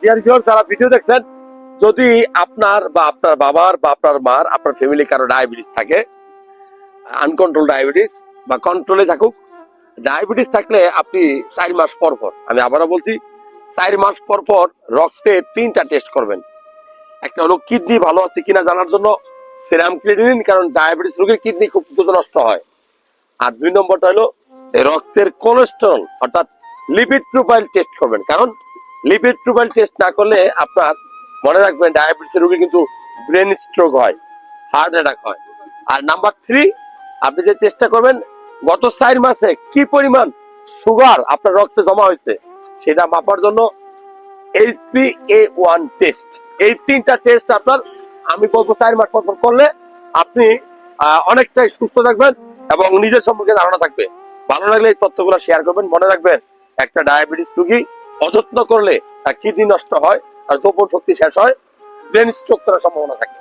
Dear viewers, যারা video দেখছেন, যদি আপনার বা আপনার বাবার বা আপনার মার, আপনার ফ্যামিলি কারো ডায়াবেটিস থাকে, আনকন্ট্রোল ডায়াবেটিস বা কন্ট্রোলে থাকুক, ডায়াবেটিস থাকলে আপনি 4 মাস পর পর, আমি আবারও বলছি, 4 মাস পর পর রক্তে 3টা টেস্ট করবেন। একটা হলো কিডনি ভালো আছে কিনা জানার জন্য সেরাম ক্রিয়েটিনিন, কারণ ডায়াবেটিস রোগীর কিডনি খুব দ্রুত নষ্ট হয়। আর 2 নম্বরটা হলো রক্তের কোলেস্টেরল অর্থাৎ লিপিড প্রোফাইল টেস্ট করবেন, কারণ লিপিড প্রোফাইল টেস্ট না করলে আপনার, মনে রাখবেন, ডায়াবেটিসের রোগী কিন্তু ব্রেন স্ট্রোক হয়, হার্ট অ্যাটাক হয়। আর নাম্বার 3, আপনি যে চেষ্টা করবেন গত 4 মাসে কি পরিমাণ সুগার আপনার রক্তে জমা হয়েছে সেটা মাপার জন্য HbA1 টেস্ট। এই 3টা টেস্ট আপনার, আমি বলবো 4 মাস পর পর করলে আপনি অনেকটাই সুস্থ থাকবেন এবং নিজের সম্পর্কে ধারণা থাকবে। ভালো লাগলে এই তথ্যগুলো শেয়ার করবেন। মনে রাখবেন, একটা ডায়াবেটিস রোগী অযত্ন করলে তার কিডনি নষ্ট হয়, আর যৌবন শক্তি শেষ হয়, ব্রেন স্ট্রোক করার সম্ভাবনা থাকে।